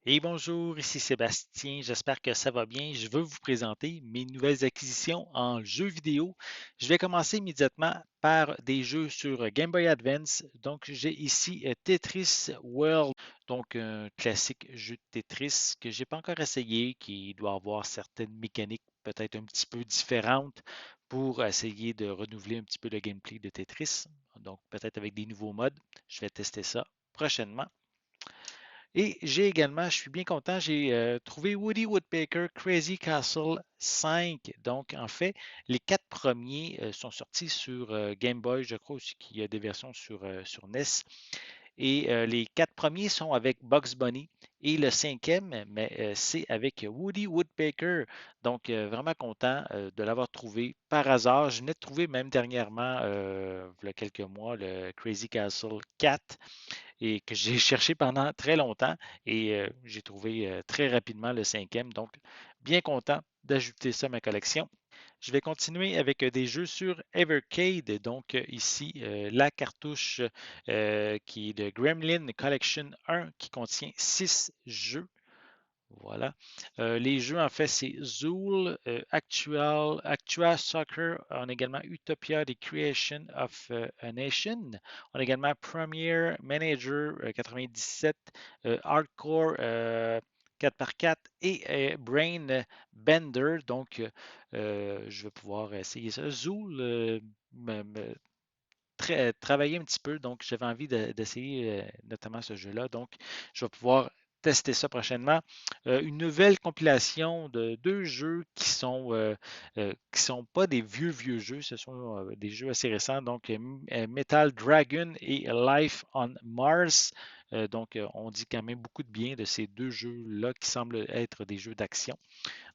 Et bonjour, ici Sébastien, j'espère que ça va bien. Je veux vous présenter mes nouvelles acquisitions en jeux vidéo. Je vais commencer immédiatement par des jeux sur Game Boy Advance. Donc j'ai ici Tetris World, donc un classique jeu de Tetris que j'ai pas encore essayé, qui doit avoir certaines mécaniques peut-être un petit peu différentes pour essayer de renouveler un petit peu le gameplay de Tetris. Donc peut-être avec des nouveaux modes. Je vais tester ça prochainement. Et j'ai également, je suis bien content, j'ai trouvé Woody Woodpecker Crazy Castle 5. Donc, en fait, les quatre premiers sont sortis sur Game Boy. Je crois aussi qu'il y a des versions sur NES. Et les quatre premiers sont avec Bugs Bunny. Et le cinquième, mais c'est avec Woody Woodpecker. Donc, vraiment content de l'avoir trouvé par hasard. Je venais de trouver même dernièrement, il y a quelques mois, le Crazy Castle 4 et que j'ai cherché pendant très longtemps et j'ai trouvé très rapidement le cinquième. Donc, bien content d'ajouter ça à ma collection. Je vais continuer avec des jeux sur Evercade. Donc, ici, la cartouche qui est de Gremlin Collection 1 qui contient 6 jeux. Voilà. Les jeux, en fait, c'est Zool, Actua Soccer. On a également Utopia, The Creation of a Nation. On a également Premier Manager 97, Hardcore 4x4 et Brain Bender. Donc, je vais pouvoir essayer ça. Zool me travailler un petit peu, donc j'avais envie d'essayer notamment ce jeu-là. Donc, je vais pouvoir tester ça prochainement. Une nouvelle compilation de deux jeux qui sont pas des vieux jeux, ce sont des jeux assez récents. Donc, Metal Dragon et Life on Mars. Donc, on dit quand même beaucoup de bien de ces deux jeux-là qui semblent être des jeux d'action.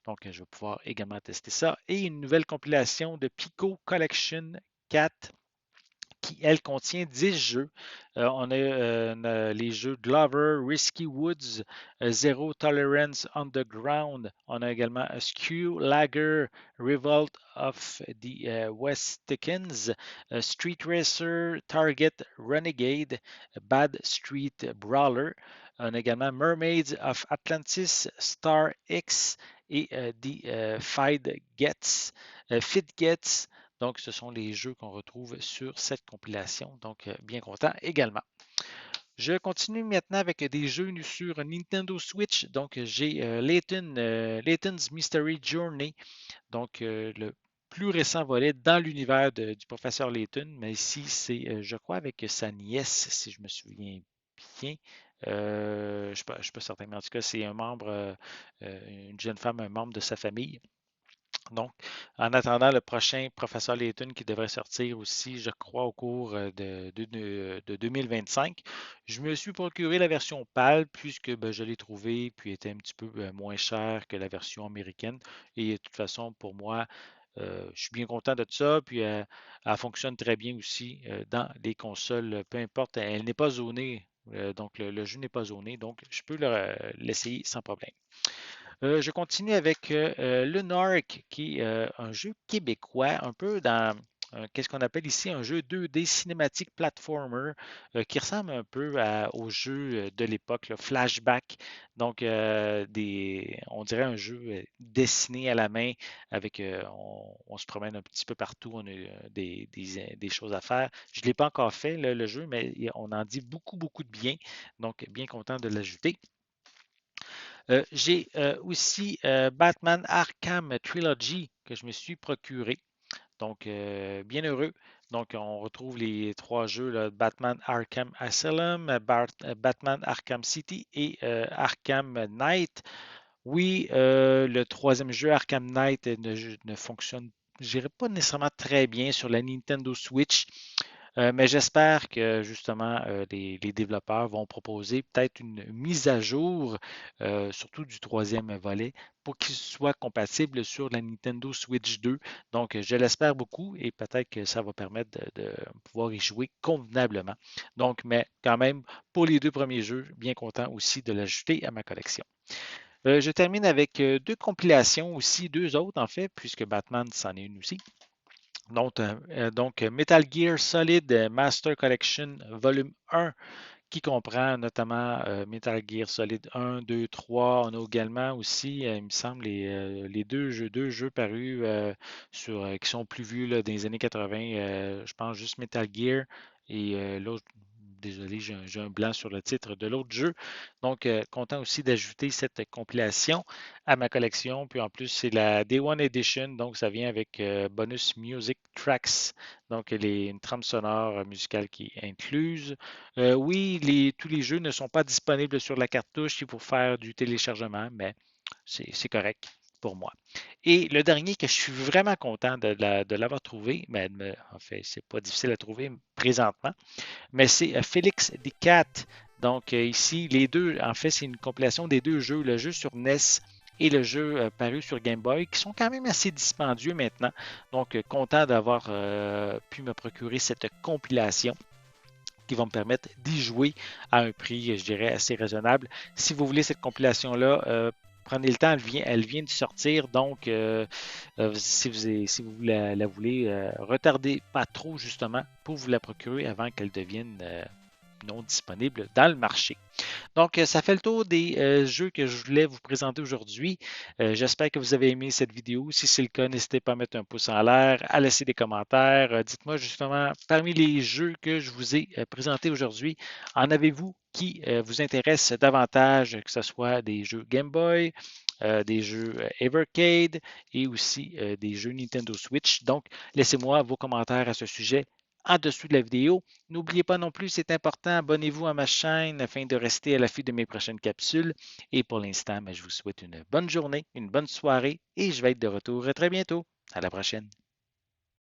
Donc, je vais pouvoir également tester ça. Et une nouvelle compilation de Pico Collection 4 qui, elle, contient 10 jeux. On a les jeux Glover, Risky Woods, Zero Tolerance Underground. On a également Skew, Lager, Revolt of the Westikins, Street Racer, Target, Renegade, Bad Street Brawler. On a également Mermaids of Atlantis, Star X et The Fit Gets. Donc, ce sont les jeux qu'on retrouve sur cette compilation. Donc, bien content également. Je continue maintenant avec des jeux sur Nintendo Switch. Donc, j'ai Layton's Mystery Journey. Donc, le plus récent volet dans l'univers du professeur Layton. Mais ici, c'est, je crois, avec sa nièce, si je me souviens bien. Je ne suis pas certain, mais en tout cas, c'est un membre, une jeune femme, un membre de sa famille. Donc, en attendant le prochain Professeur Layton qui devrait sortir aussi, je crois, au cours de 2025, je me suis procuré la version PAL puisque ben, je l'ai trouvé puis était un petit peu moins cher que la version américaine. Et de toute façon, pour moi, je suis bien content de ça. Puis elle fonctionne très bien aussi dans les consoles, peu importe, elle n'est pas zonée. Donc, le jeu n'est pas zoné, donc je peux l'essayer sans problème. Je continue avec le Narc, qui est un jeu québécois, un peu dans qu'est-ce qu'on appelle ici un jeu 2D cinématique platformer qui ressemble un peu au jeu de l'époque, le Flashback. Donc, on dirait un jeu dessiné à la main avec, on se promène un petit peu partout, on a des choses à faire. Je ne l'ai pas encore fait, le jeu, mais on en dit beaucoup de bien. Donc, bien content de l'ajouter. J'ai aussi Batman Arkham Trilogy que je me suis procuré. Donc, bien heureux. Donc, on retrouve les trois jeux, là, Batman Arkham Asylum, Batman Arkham City et Arkham Knight. Oui, le troisième jeu, Arkham Knight, ne fonctionne, je dirais pas nécessairement très bien sur la Nintendo Switch. Mais j'espère que justement les développeurs vont proposer peut-être une mise à jour, surtout du troisième volet, pour qu'il soit compatible sur la Nintendo Switch 2. Donc, je l'espère beaucoup et peut-être que ça va permettre de pouvoir y jouer convenablement. Donc, mais quand même, pour les deux premiers jeux, bien content aussi de l'ajouter à ma collection. Je termine avec deux compilations aussi, deux autres en fait, puisque Batman c'en est une aussi. Donc, Metal Gear Solid Master Collection Volume 1 qui comprend notamment Metal Gear Solid 1, 2, 3. On a également aussi, il me semble, les deux jeux parus qui sont plus vus là, dans les années 80. Je pense juste Metal Gear et l'autre. Désolé, j'ai un blanc sur le titre de l'autre jeu. Donc, content aussi d'ajouter cette compilation à ma collection. Puis en plus, c'est la Day One Edition, donc ça vient avec bonus music tracks, donc une trame sonore musicale qui est incluse. Oui, tous les jeux ne sont pas disponibles sur la cartouche, il faut faire du téléchargement, mais c'est correct pour moi. Et le dernier que je suis vraiment content de l'avoir trouvé, mais en fait, c'est pas difficile à trouver présentement, mais c'est Félix Cat. Donc ici, les deux, en fait, c'est une compilation des deux jeux, le jeu sur NES et le jeu paru sur Game Boy, qui sont quand même assez dispendieux maintenant. Donc, content d'avoir pu me procurer cette compilation qui va me permettre d'y jouer à un prix, je dirais, assez raisonnable. Si vous voulez cette compilation-là, prenez le temps, elle vient de sortir, donc si vous la voulez, retardez pas trop justement pour vous la procurer avant qu'elle devienne non disponible dans le marché. Donc, ça fait le tour des jeux que je voulais vous présenter aujourd'hui. J'espère que vous avez aimé cette vidéo. Si c'est le cas, n'hésitez pas à mettre un pouce en l'air, à laisser des commentaires. Dites-moi justement, parmi les jeux que je vous ai présentés aujourd'hui, en avez-vous qui vous intéressent davantage, que ce soit des jeux Game Boy, des jeux Evercade et aussi des jeux Nintendo Switch. Donc, laissez-moi vos commentaires à ce sujet en dessous de la vidéo. N'oubliez pas non plus, c'est important, abonnez-vous à ma chaîne afin de rester à l'affût de mes prochaines capsules. Et pour l'instant, je vous souhaite une bonne journée, une bonne soirée et je vais être de retour très bientôt. À la prochaine.